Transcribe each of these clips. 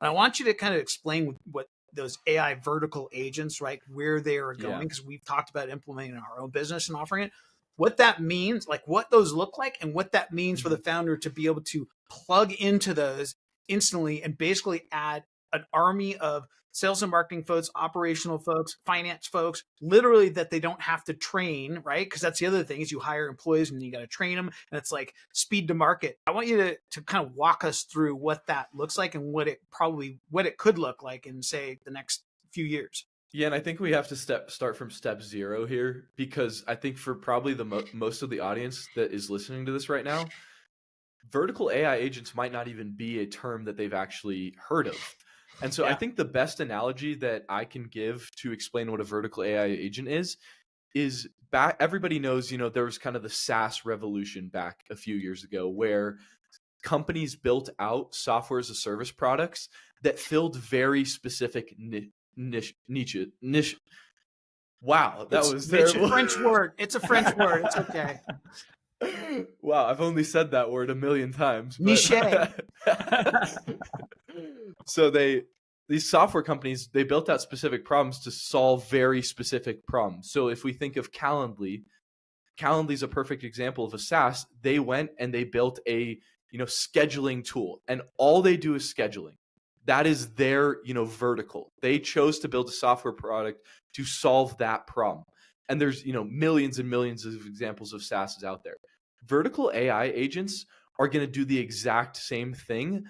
And I want you to kind of explain what those AI vertical agents, right, where they are going, Yeah. because we've talked about implementing in our own business and offering it, what that means, like what those look like, and what that means for the founder to be able to plug into those instantly and basically add an army of sales and marketing folks, operational folks, finance folks, literally that they don't have to train, right? Because that's the other thing is you hire employees and you got to train them, and it's like speed to market. I want you to kind of walk us through what that looks like and what it could look like in, say, the next few years. Yeah, and I think we have to start from step 0 here, because I think for probably the most of the audience that is listening to this right now, vertical AI agents might not even be a term that they've actually heard of. And so I think the best analogy that I can give to explain what a vertical AI agent is back, everybody knows, there was kind of the SaaS revolution back a few years ago where companies built out software as a service products that filled very specific niche. Wow, that was terrible. It's a French word. It's a French word. It's okay. Wow, I've only said that word a million times. Niche. So these software companies, they built out specific problems to solve very specific problems. So if we think of Calendly is a perfect example of a SaaS. They went and they built a scheduling tool, and all they do is scheduling. That is their vertical. They chose to build a software product to solve that problem. And there's millions and millions of examples of SaaS out there. Vertical AI agents are going to do the exact same thing,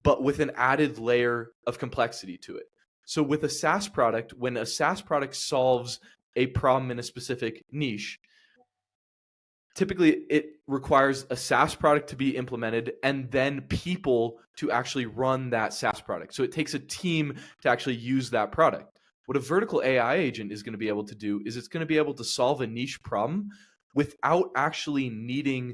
but with an added layer of complexity to it. So with a SaaS product, when a SaaS product solves a problem in a specific niche, typically it requires a SaaS product to be implemented and then people to actually run that SaaS product. So it takes a team to actually use that product. What a vertical AI agent is going to be able to do is it's going to be able to solve a niche problem without actually needing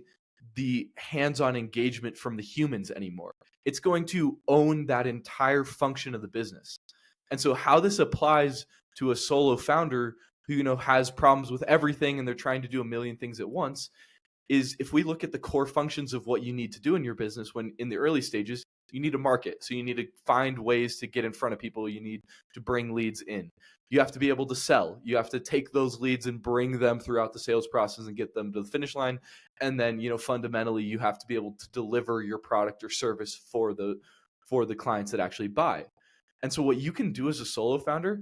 the hands-on engagement from the humans anymore. It's going to own that entire function of the business. And so how this applies to a solo founder who has problems with everything and they're trying to do a million things at once is, if we look at the core functions of what you need to do in your business when in the early stages, you need to market. So you need to find ways to get in front of people. You need to bring leads in. You have to be able to sell. You have to take those leads and bring them throughout the sales process and get them to the finish line. And then, fundamentally, you have to be able to deliver your product or service for the clients that actually buy. And so what you can do as a solo founder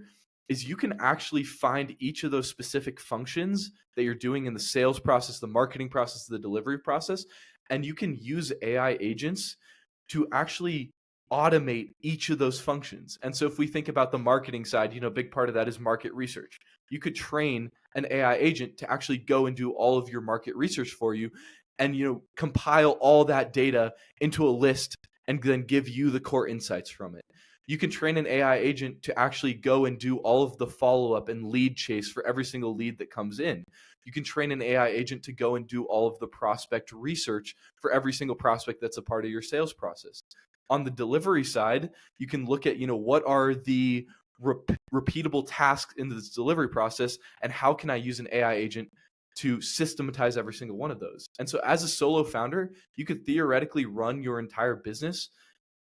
is you can actually find each of those specific functions that you're doing in the sales process, the marketing process, the delivery process, and you can use AI agents to actually automate each of those functions. And so if we think about the marketing side, a big part of that is market research. You could train an AI agent to actually go and do all of your market research for you and, compile all that data into a list and then give you the core insights from it. You can train an AI agent to actually go and do all of the follow-up and lead chase for every single lead that comes in. You can train an AI agent to go and do all of the prospect research for every single prospect that's a part of your sales process. On the delivery side, you can look at, what are the repeatable tasks in this delivery process, and how can I use an AI agent to systematize every single one of those? And so as a solo founder, you could theoretically run your entire business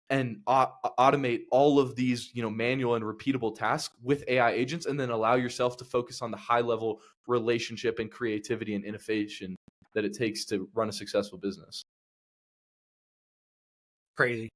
and automate all of these, manual and repeatable tasks with AI agents, and then allow yourself to focus on the high level relationship and creativity and innovation that it takes to run a successful business. Crazy.